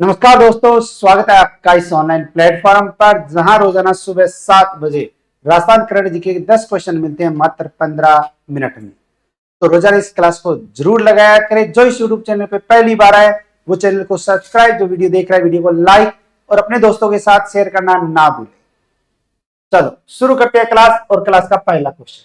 नमस्कार दोस्तों, स्वागत है आपका इस ऑनलाइन प्लेटफॉर्म पर जहां रोजाना सुबह 7 बजे राजस्थान करंट जीके के 10 क्वेश्चन मिलते हैं मात्र 15 मिनट में। तो रोजाना इस क्लास को जरूर लगाया करें। जो इस यूट्यूब चैनल पे पहली बार आए वो चैनल को सब्सक्राइब, जो वीडियो देख रहा है वीडियो को लाइक और अपने दोस्तों के साथ शेयर करना ना भूलें। चलो शुरू करते हैं क्लास। और क्लास का पहला क्वेश्चन,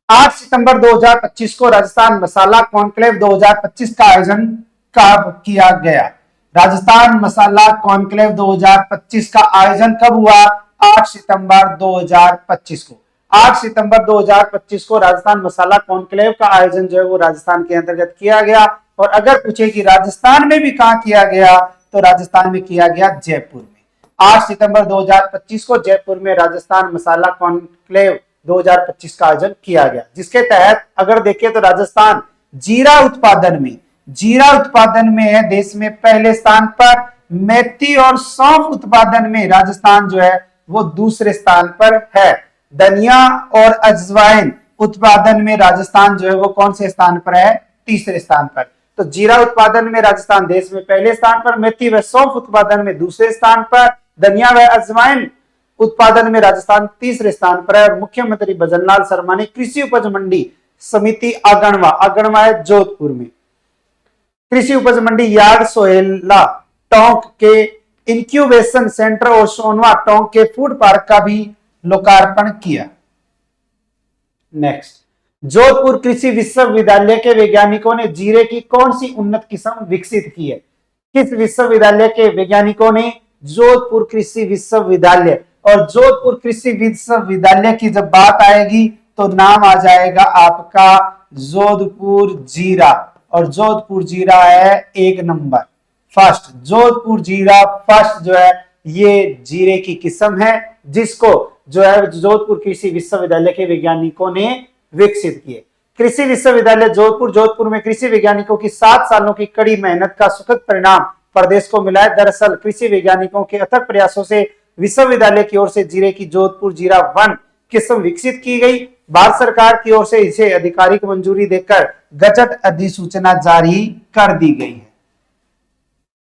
8 सितंबर 2025 को राजस्थान मसाला कॉन्क्लेव 2025 का आयोजन कब किया गया? राजस्थान मसाला कॉन्क्लेव 2025 का आयोजन कब हुआ? 8 सितंबर 2025 को। 8 सितंबर 2025 को राजस्थान मसाला कॉन्क्लेव का आयोजन जो है वो राजस्थान के अंतर्गत किया गया। और अगर पूछे कि राजस्थान में भी कहां किया गया, तो राजस्थान में किया गया जयपुर में। 8 सितंबर 2025 को जयपुर में राजस्थान मसाला कॉन्क्लेव 2025 का आयोजन किया गया, जिसके तहत अगर देखें तो राजस्थान जीरा उत्पादन में है देश में पहले स्थान पर। मेथी और सौंफ उत्पादन में राजस्थान जो है वो दूसरे स्थान पर है। धनिया और अजवाइन उत्पादन में राजस्थान जो है वो कौन से स्थान पर है? तीसरे स्थान पर। तो जीरा उत्पादन में राजस्थान देश में पहले स्थान पर, मेथी व सौंफ उत्पादन में दूसरे स्थान पर, धनिया व अजवाइन उत्पादन में राजस्थान तीसरे स्थान पर है। और मुख्यमंत्री भजनलाल शर्मा ने कृषि उपज मंडी समिति आगणवा है जोधपुर में, कृषि उपज मंडी यार्ड सोहेला टोंक के इंक्यूबेशन सेंटर और सोनवा टोंक के फूड पार्क का भी लोकार्पण किया। नेक्स्ट, जोधपुर कृषि विश्वविद्यालय के वैज्ञानिकों ने जीरे की कौन सी उन्नत किस्म विकसित की है? किस विश्वविद्यालय के वैज्ञानिकों ने? जोधपुर कृषि विश्वविद्यालय। और जोधपुर कृषि विश्वविद्यालय की जब बात आएगी तो नाम आ जाएगा आपका जोधपुर जीरा। और जोधपुर जीरा है 1 नंबर फर्स्ट। जोधपुर जीरा फर्स्ट जो है ये जीरे की किस्म है, जिसको जो है जोधपुर कृषि विश्वविद्यालय के वैज्ञानिकों ने विकसित किए। कृषि विश्वविद्यालय जोधपुर में कृषि वैज्ञानिकों की 7 सालों की कड़ी मेहनत का सुखद परिणाम प्रदेश को मिला है। दरअसल कृषि वैज्ञानिकों के अथक प्रयासों से विश्वविद्यालय की ओर से जीरे की जोधपुर जीरा 1 किस्म विकसित की गई। भारत सरकार की ओर से इसे आधिकारिक मंजूरी देकर गजट अधिसूचना जारी कर दी गई है।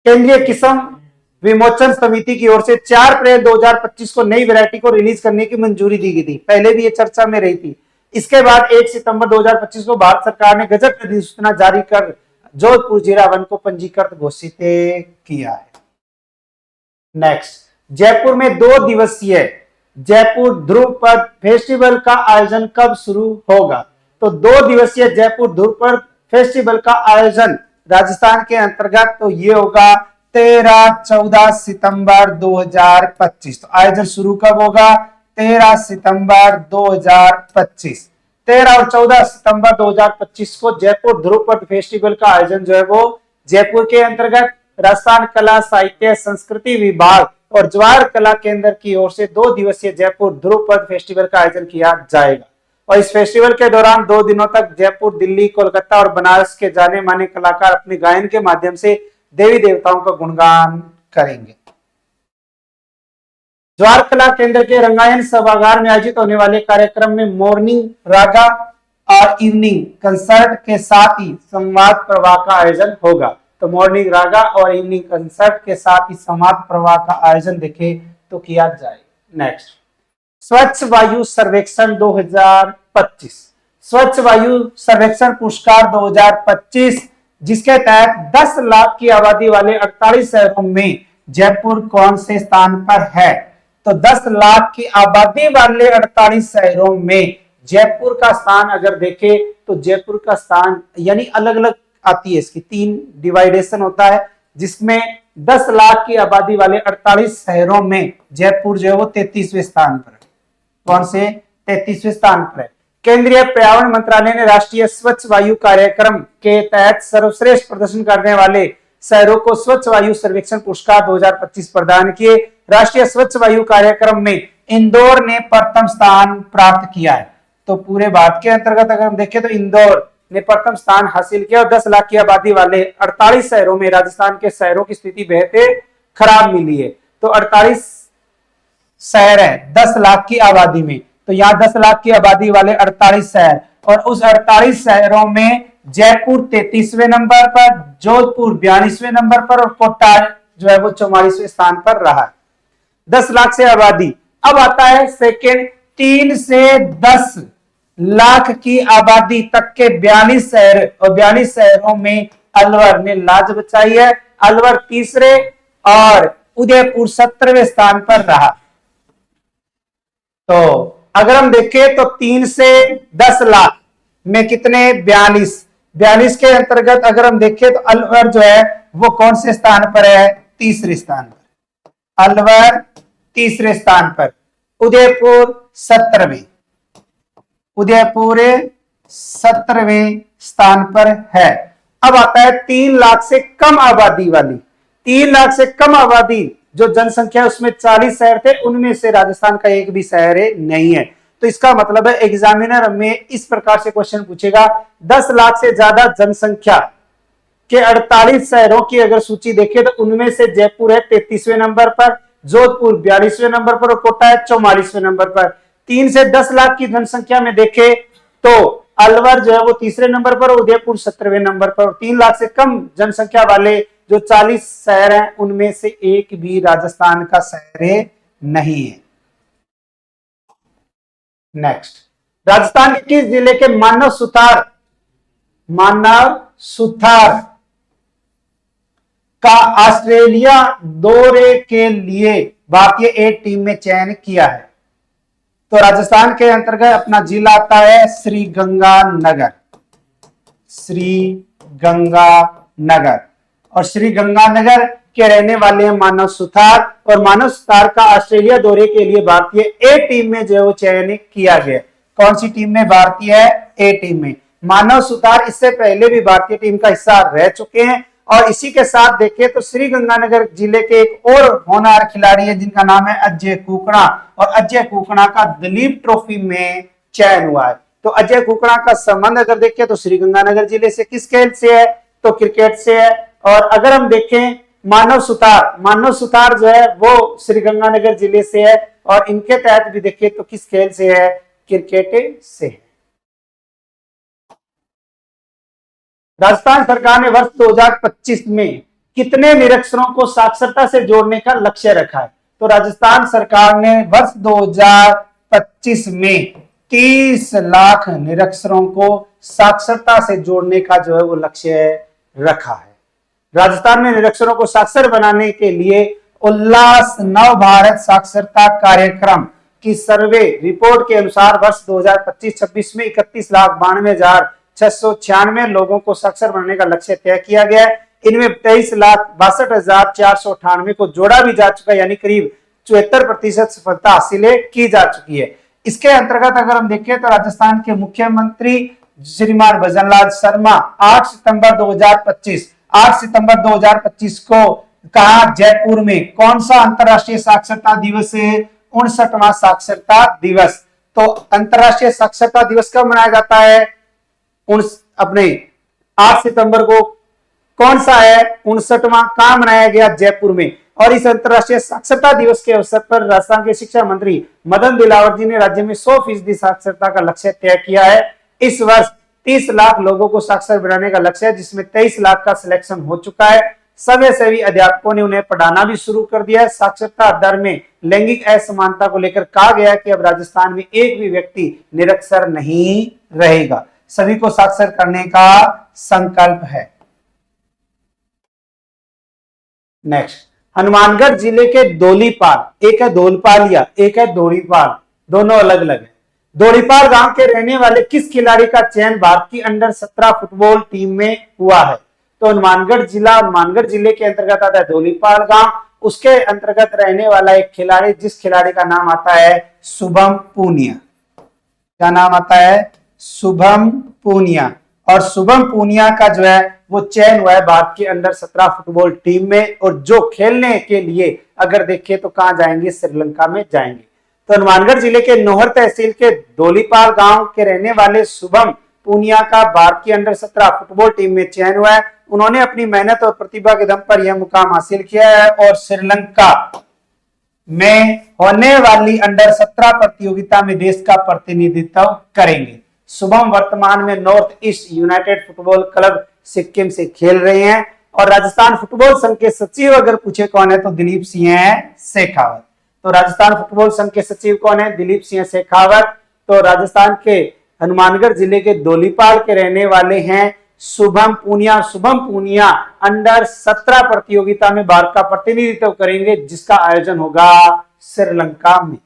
केंद्रीय किस्म विमोचन समिति की ओर से 4 अप्रैल 2025 को नई वैरायटी को रिलीज करने की मंजूरी दी गई थी। पहले भी ये चर्चा में रही थी। इसके बाद 1 सितंबर 2025 को भारत सरकार ने गजट अधिसूचना जारी कर जोधपुर जीरा 1 को पंजीकृत घोषित किया है। नेक्स्ट, जयपुर में 2 दिवसीय जयपुर ध्रुपद फेस्टिवल का आयोजन कब शुरू होगा? तो 2 दिवसीय जयपुर ध्रुपद फेस्टिवल का आयोजन राजस्थान के अंतर्गत तो ये होगा 13-14 सितंबर 2025। तो आयोजन शुरू कब होगा? 13 सितंबर 2025। 13 और 14 सितंबर 2025 को जयपुर ध्रुपद फेस्टिवल का आयोजन जो है वो जयपुर के अंतर्गत राजस्थान कला साहित्य संस्कृति विभाग और ज्वार कला केंद्र की ओर से 2 दिवसीय जयपुर ध्रुपद फेस्टिवल का आयोजन किया जाएगा। और इस फेस्टिवल के दौरान 2 दिनों तक जयपुर, दिल्ली, कोलकाता और बनारस के जाने माने कलाकार अपने गायन के माध्यम से देवी देवताओं का गुणगान करेंगे। ज्वार कला केंद्र के रंगायन सभागार में आयोजित होने वाले कार्यक्रम में मॉर्निंग रागा और इवनिंग कंसर्ट के साथ ही संवाद प्रवाह का आयोजन होगा। तो मॉर्निंग रागा और इवनिंग कंसर्ट के साथ ही संवाद प्रवाह का आयोजन देखे तो किया जाए। नेक्स्ट, स्वच्छ वायु सर्वेक्षण 2025, स्वच्छ वायु सर्वेक्षण पुरस्कार 2025, जिसके तहत 10 लाख की आबादी वाले 48 शहरों में जयपुर कौन से स्थान पर है? तो 10 लाख की आबादी वाले 48 शहरों में जयपुर का स्थान अगर देखे तो जयपुर का स्थान यानी अलग अलग आती है, इसकी 3 डिवाइडेशन होता है, जिसमें 10 लाख की आबादी वाले 48 शहरों में जयपुर जो है वो 33वें स्थान पर है। कौन से? 33वें स्थान पर है। केंद्रीय पर्यावरण मंत्रालय ने राष्ट्रीय स्वच्छ वायु कार्यक्रम के तहत सर्वश्रेष्ठ प्रदर्शन करने वाले शहरों को स्वच्छ वायु सर्वेक्षण पुरस्कार 2025 प्रदान किए। राष्ट्रीय स्वच्छ वायु कार्यक्रम में इंदौर ने प्रथम स्थान प्राप्त किया है। तो पूरे भारत के अंतर्गत अगर हम देखें तो इंदौर ने प्रथम स्थान हासिल किया। और 10 लाख की आबादी वाले 48 शहरों में राजस्थान के शहरों की स्थिति बेहद खराब मिली है। तो 48 शहर है 10 लाख की आबादी में, तो यहाँ 10 लाख की आबादी वाले 48 शहर, और उस 48 शहरों में जयपुर 33वें नंबर पर, जोधपुर 42वें नंबर पर और कोटा जो है वो 44वें स्थान पर रहा है। 10 लाख से आबादी। अब आता है सेकेंड, 3 से 10 लाख की आबादी तक के 42 शहर, और 42 शहरों में अलवर ने लाज बचाई है। अलवर तीसरे और उदयपुर 17वें स्थान पर रहा। तो अगर हम देखें तो 3 से 10 लाख में कितने, 42, 42 के अंतर्गत अगर हम देखें तो अलवर जो है वो कौन से स्थान पर है, तीसरे स्थान पर। अलवर तीसरे स्थान पर, उदयपुर 17वें, उदयपुर 17वें स्थान पर है। अब आता है 3 लाख से कम आबादी वाली, 3 लाख से कम आबादी जो जनसंख्या उसमें 40 शहर थे, उनमें से राजस्थान का एक भी शहर नहीं है। तो इसका मतलब है एग्जामिनर हमें इस प्रकार से क्वेश्चन पूछेगा, 10 लाख से ज्यादा जनसंख्या के 48 शहरों की अगर सूची देखें तो उनमें से जयपुर है 33वें नंबर पर, जोधपुर 42वें नंबर पर और कोटा है 44वें नंबर पर। 3 से 10 लाख की जनसंख्या में देखें तो अलवर जो है वो तीसरे नंबर पर, उदयपुर 17वें नंबर पर। 3 लाख से कम जनसंख्या वाले जो 40 शहर हैं उनमें से एक भी राजस्थान का शहर नहीं है। नेक्स्ट, राजस्थान के किस जिले के मानव सुथार का ऑस्ट्रेलिया दौरे के लिए भारतीय ए टीम में चयन किया है? तो राजस्थान के अंतर्गत अपना जिला आता है श्रीगंगानगर, श्रीगंगानगर। और श्रीगंगानगर के रहने वाले हैं मानव सुथार, और मानव सुथार का ऑस्ट्रेलिया दौरे के लिए भारतीय ए टीम में जो चयन किया गया। कौन सी टीम में? भारतीय ए टीम में। मानव सुथार इससे पहले भी भारतीय टीम का हिस्सा रह चुके हैं। और इसी के साथ देखें तो श्रीगंगानगर जिले के एक और होनहार खिलाड़ी है जिनका नाम है अजय कुकड़ा, और अजय कुकड़ा का दिलीप ट्रॉफी में चयन हुआ है। तो अजय कुकड़ा का संबंध अगर देखें तो श्रीगंगानगर जिले से किस खेल से है? तो क्रिकेट से है। और अगर हम देखें मानव सुथार जो है वो श्रीगंगानगर जिले से है, और इनके तहत भी देखें तो किस खेल से है? क्रिकेट से है। राजस्थान सरकार ने वर्ष 2025 में कितने निरक्षरों को साक्षरता से जोड़ने का लक्ष्य रखा है? तो राजस्थान सरकार ने वर्ष 2025 में 30 लाख निरक्षरों को साक्षरता से जोड़ने का जो है वो लक्ष्य रखा है। राजस्थान में निरक्षरों को साक्षर बनाने के लिए उल्लास नव भारत साक्षरता कार्यक्रम की सर्वे रिपोर्ट के अनुसार वर्ष 2025-26 में 31,92,696 लोगों को साक्षर बनाने का लक्ष्य तय किया गया है। इनमें 23,62,498 को जोड़ा भी जा चुका है, यानी करीब 74% सफलता हासिल की जा चुकी है। इसके अंतर्गत अगर हम देखें तो राजस्थान के मुख्यमंत्री श्रीमान भजनलाल शर्मा 8 सितंबर 2025 को कहा जयपुर में कौन सा अंतरराष्ट्रीय साक्षरता दिवस है? 59वां साक्षरता दिवस। तो अंतरराष्ट्रीय साक्षरता दिवस कब मनाया जाता है? अपने 8 सितंबर को। कौन सा है? 59वां। कहां मनाया गया? जयपुर में। और इस अंतरराष्ट्रीय साक्षरता दिवस के अवसर पर राजस्थान के शिक्षा मंत्री मदन दिलावर जी ने राज्य में 100% साक्षरता का लक्ष्य तय किया है। इस वर्ष 30 लाख लोगों को साक्षर बनाने का लक्ष्य है, जिसमें 23 लाख का सिलेक्शन हो चुका है। सभी अध्यापकों ने उन्हें पढ़ाना भी शुरू कर दिया है। साक्षरता दर में लैंगिक असमानता को लेकर कहा गया है कि अब राजस्थान में एक भी व्यक्ति निरक्षर नहीं रहेगा। सभी को साक्षर करने का संकल्प है। नेक्स्ट, हनुमानगढ़ जिले के धौलीपाल, एक है धौलपालिया, एक है धौलीपाल, दोनों अलग अलग है। धौलीपाल गांव के रहने वाले किस खिलाड़ी का चयन भारत की अंडर 17 फुटबॉल टीम में हुआ है? तो हनुमानगढ़ जिले के अंतर्गत आता है धौलीपाल गांव। उसके अंतर्गत रहने वाला एक खिलाड़ी, जिस खिलाड़ी का नाम आता है शुभम पूनिया। क्या नाम आता है? शुभम पूनिया। और शुभम पूनिया का जो है वो चयन हुआ है भारत की अंडर 17 फुटबॉल टीम में, और जो खेलने के लिए अगर देखें तो कहां जाएंगे? श्रीलंका में जाएंगे। तो हनुमानगढ़ जिले के नोहर तहसील के धौलीपाल गांव के रहने वाले शुभम पूनिया का भारत की अंडर 17 फुटबॉल टीम में चयन हुआ है। उन्होंने अपनी मेहनत और प्रतिभा के दम पर यह मुकाम हासिल किया है और श्रीलंका में होने वाली अंडर 17 प्रतियोगिता में देश का प्रतिनिधित्व करेंगे। शुभम वर्तमान में north east United football club Sikkim से खेल रहे हैं, और राजस्थान फुटबॉल संघ के सचिव अगर पूछे कौन है तो दिलीप सिंह शेखावत। तो राजस्थान फुटबॉल संघ के सचिव कौन है? दिलीप सिंह शेखावत। तो राजस्थान के हनुमानगढ़ जिले के दोलीपाल के रहने वाले हैं शुभम पूनिया। शुभम पूनिया अंडर 17 प्रतियोगिता में भारत का प्रतिनिधित्व करेंगे, जिसका आयोजन होगा श्रीलंका में।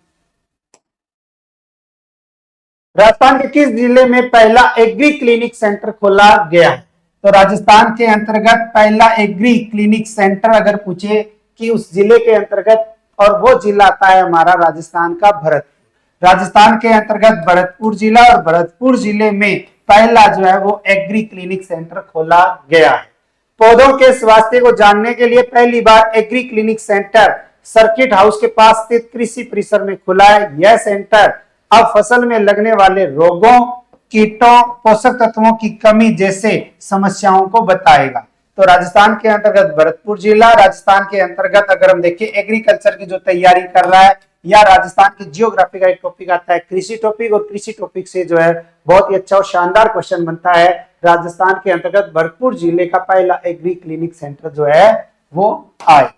राजस्थान के किस जिले में पहला एग्री क्लिनिक सेंटर खोला गया है? तो राजस्थान के अंतर्गत पहला एग्री क्लिनिक सेंटर अगर पूछे कि उस जिले के अंतर्गत, और वो जिला आता है हमारा राजस्थान का भरतपुर। राजस्थान के अंतर्गत भरतपुर जिला, और भरतपुर जिले में पहला जो है वो एग्री क्लिनिक सेंटर खोला गया है। पौधों के स्वास्थ्य को जानने के लिए पहली बार agri clinic centre circuit house के पास स्थित कृषि परिसर में खुला है। यह सेंटर अब फसल में लगने वाले रोगों, कीटों, पोषक तत्वों की कमी जैसे समस्याओं को बताएगा। तो राजस्थान के अंतर्गत भरतपुर जिला, राजस्थान के अंतर्गत अगर हम देखें एग्रीकल्चर की जो तैयारी कर रहा है, या राजस्थान की जियोग्राफी का एक टॉपिक आता है कृषि टॉपिक, और कृषि टॉपिक से जो है बहुत ही अच्छा और शानदार क्वेश्चन बनता है। राजस्थान के अंतर्गत भरतपुर जिले का पहला एग्री क्लिनिक सेंटर जो है वो आए।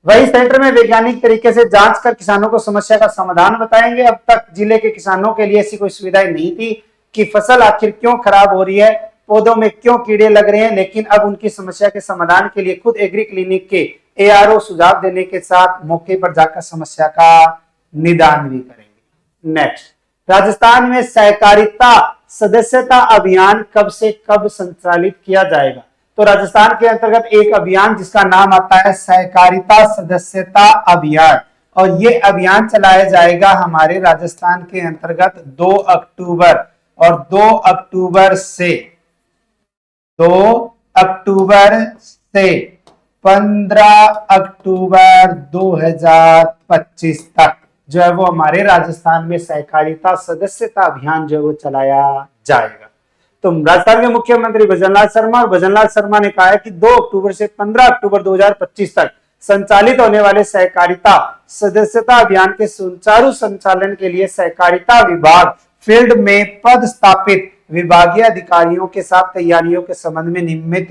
वही सेंटर में वैज्ञानिक तरीके से जांच कर किसानों को समस्या का समाधान बताएंगे। अब तक जिले के किसानों के लिए ऐसी कोई सुविधाएं नहीं थी कि फसल आखिर क्यों खराब हो रही है, पौधों में क्यों कीड़े लग रहे हैं, लेकिन अब उनकी समस्या के समाधान के लिए खुद एग्री क्लिनिक के एआरओ सुझाव देने के साथ मौके पर जाकर समस्या का निदान भी करेंगे। नेक्स्ट, राजस्थान में सहकारिता सदस्यता अभियान कब से कब संचालित किया जाएगा? तो राजस्थान के अंतर्गत एक अभियान जिसका नाम आता है सहकारिता सदस्यता अभियान, और ये अभियान चलाया जाएगा हमारे राजस्थान के अंतर्गत 2 अक्टूबर, और 2 अक्टूबर से 15 अक्टूबर 2025 तक जो है वो हमारे राजस्थान में सहकारिता सदस्यता अभियान जो है वो चलाया जाएगा। तो राजस्थान के मुख्यमंत्री भजनलाल शर्मा, और भजनलाल शर्मा ने कहा है कि 2 अक्टूबर से 15 अक्टूबर 2025 तक संचालित होने वाले सहकारिता सदस्यता अभियान के सुचारू संचालन के लिए सहकारिता विभाग फील्ड में पदस्थापित विभागीय अधिकारियों के साथ तैयारियों के संबंध में नियमित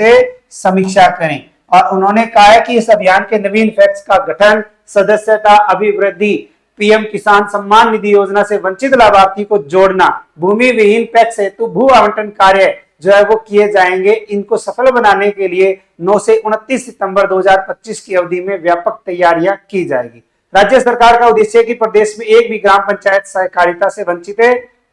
समीक्षा करें। और उन्होंने कहा है कि इस अभियान के नवीन फैक्ट्स का गठन, सदस्यता अभिवृद्धि, पीएम किसान सम्मान निधि योजना से वंचित लाभार्थी को जोड़ना, भूमि विहीन पैक्स हेतु भू आवंटन कार्य जो है वो किए जाएंगे। इनको सफल बनाने के लिए 9 से 29 सितंबर 2025 की अवधि में व्यापक तैयारियां की जाएगी। राज्य सरकार का उद्देश्य है कि प्रदेश में एक भी ग्राम पंचायत सहकारिता से वंचित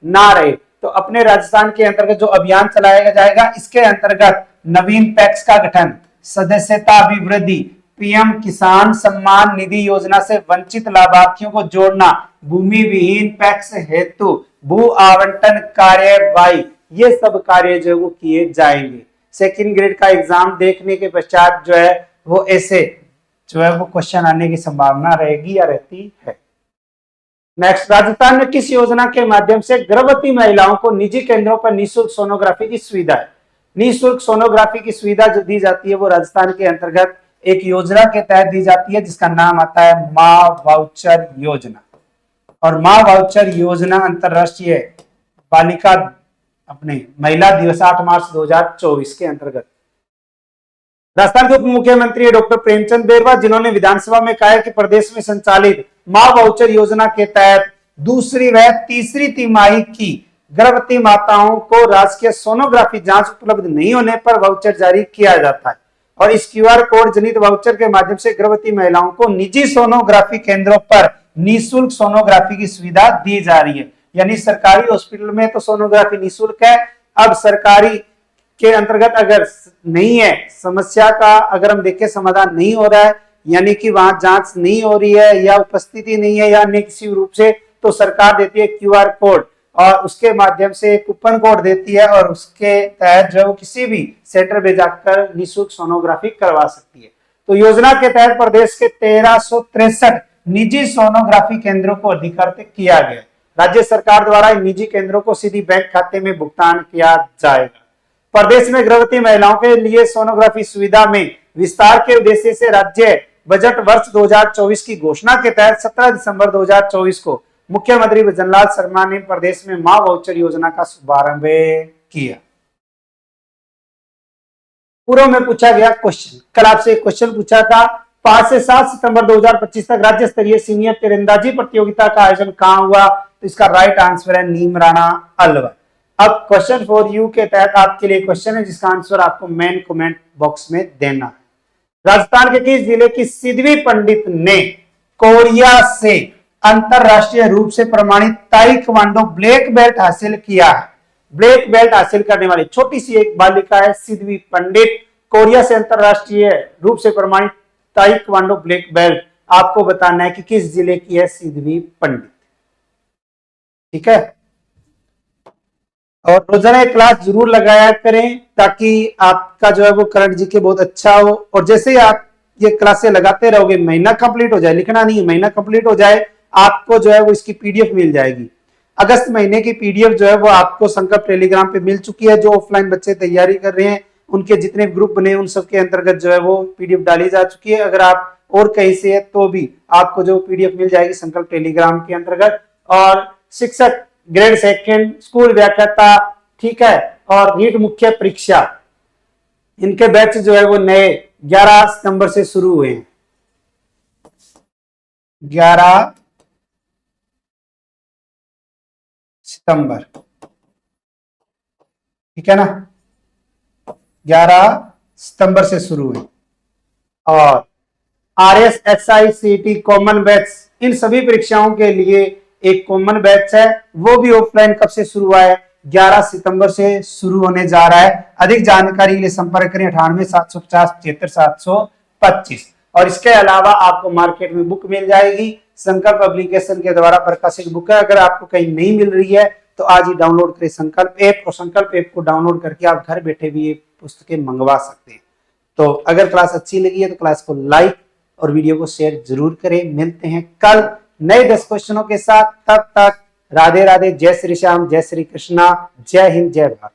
ना रहे। तो अपने राजस्थान के अंतर्गत जो अभियान चलाया जाएगा, इसके अंतर्गत नवीन पैक्स का गठन, सदस्यता अभिवृद्धि, पीएम किसान सम्मान निधि योजना से वंचित लाभार्थियों को जोड़ना, भूमि विहीन पैक्स हेतु भू आवंटन कार्यवाही, ये सब कार्य जो है वो किए जाएंगे। सेकंड ग्रेड का एग्जाम देखने के पश्चात जो है वो ऐसे जो है वो क्वेश्चन आने की संभावना रहेगी या रहती है। नेक्स्ट, राजस्थान में किस योजना के माध्यम से गर्भवती महिलाओं को निजी केंद्रों पर निःशुल्क सोनोग्राफी की सुविधा है? निःशुल्क सोनोग्राफी की सुविधा जो दी जाती है वो राजस्थान के अंतर्गत एक योजना के तहत दी जाती है जिसका नाम आता है मां वाउचर योजना। और मां वाउचर योजना अंतरराष्ट्रीय बालिका अपने महिला दिवस 8 मार्च 2024 के अंतर्गत राजस्थान के उप मुख्यमंत्री डॉक्टर प्रेमचंद बेरवा, जिन्होंने विधानसभा में कहा है कि प्रदेश में संचालित मां वाउचर योजना के तहत दूसरी व तीसरी तिमाही की गर्भवती माताओं को राजकीय सोनोग्राफी जांच उपलब्ध नहीं होने पर वाउचर जारी किया जाता है। और इस क्यूआर कोड जनित वाउचर के माध्यम से गर्भवती महिलाओं को निजी सोनोग्राफी केंद्रों पर निःशुल्क सोनोग्राफी की सुविधा दी जा रही है। यानी सरकारी हॉस्पिटल में तो सोनोग्राफी निःशुल्क है, अब सरकारी के अंतर्गत अगर नहीं है, समस्या का अगर हम देखें समाधान नहीं हो रहा है, यानी कि वहां जांच नहीं हो रही है या उपस्थिति नहीं है या अन्य किसी रूप से, तो सरकार देती है क्यूआर कोड और उसके माध्यम से कूपन कोड देती है और उसके तहत जो किसी भी सेंटर में जाकर निःशुल्क सोनोग्राफी करवा सकती है। तो योजना के तहत प्रदेश के 1363 निजी सोनोग्राफी केंद्रों को अधिकृत किया गया। राज्य सरकार द्वारा इन निजी केंद्रों को सीधी बैंक खाते में भुगतान किया जाएगा। प्रदेश में गर्भवती महिलाओं के लिए सोनोग्राफी सुविधा में विस्तार के उद्देश्य से राज्य बजट वर्ष 2024 की घोषणा के तहत 17 दिसंबर 2024 को मुख्यमंत्री भजनलाल शर्मा ने प्रदेश में मां वाउचर योजना का शुभारंभ किया। पूर्व में पूछा गया क्वेश्चन, कल आपसे एक क्वेश्चन पूछा था 5 से 7 सितंबर 2025 तक राज्य स्तरीय सीनियर तीरंदाजी प्रतियोगिता का आयोजन कहां हुआ? तो इसका राइट आंसर है नीमराना अलवर। अब क्वेश्चन फॉर यू के तहत आपके लिए क्वेश्चन है जिसका आंसर आपको मेन कमेंट बॉक्स में देना है। राजस्थान के किस जिले की सिद्धवी पंडित ने कोरिया से अंतरराष्ट्रीय रूप से प्रमाणित ताइक्वांडो ब्लैक बेल्ट हासिल किया है? ब्लैक बेल्ट हासिल करने वाली छोटी सी एक बालिका है सिद्धवी पंडित, कोरिया से अंतरराष्ट्रीय रूप से प्रमाणित ताइक्वांडो ब्लैक बेल्ट। आपको बताना है कि किस जिले की है सिद्धवी पंडित। ठीक है, और रोजाना क्लास जरूर लगाया करें ताकि आपका जो है वो करंट जीके बहुत अच्छा हो। और जैसे ही आप ये क्लासें लगाते रहोगे, महीना कंप्लीट हो जाए, लिखना नहीं है, महीना कंप्लीट हो जाए, आपको जो है वो इसकी पीडीएफ मिल जाएगी। अगस्त महीने की पीडीएफ जो है वो आपको संकल्प टेलीग्राम पे मिल चुकी है। जो ऑफलाइन बच्चे तैयारी कर रहे हैं उनके जितने ग्रुप बने उन सबके अंतर्गत जो है वो पीडीएफ डाली जा चुकी है। अगर आप और कहीं से है तो भी आपको जो पीडीएफ मिल जाएगी संकल्प टेलीग्राम के अंतर्गत। और शिक्षक ग्रेड सेकंड, स्कूल व्याख्याता, ठीक है, और नीट मुख्य परीक्षा, इनके बैच जो है वो नए 11 सितंबर से शुरू हुए हैं। 11 सितंबर, ठीक है ना, 11 सितंबर से शुरू हुए। और RSSI CET कॉमन बैच, इन सभी परीक्षाओं के लिए एक कॉमन बैच है, वो भी ऑफलाइन कब से शुरू हुआ है? 11 सितंबर से शुरू होने जा रहा है। अधिक जानकारी के लिए संपर्क करें 98 750 75 725। और इसके अलावा आपको मार्केट में बुक मिल जाएगी, संकल्प पब्लिकेशन के द्वारा प्रकाशित बुक है। अगर आपको कहीं नहीं मिल रही है तो आज ही डाउनलोड करें संकल्प ऐप, और संकल्प ऐप को डाउनलोड करके आप घर बैठे भी ये पुस्तकें मंगवा सकते हैं। तो अगर क्लास अच्छी लगी है तो क्लास को लाइक और वीडियो को शेयर जरूर करें। मिलते हैं कल नए 10 क्वेश्चनों के साथ, तब तक राधे राधे, जय श्री श्याम, जय श्री कृष्णा, जय हिंद, जय भारत।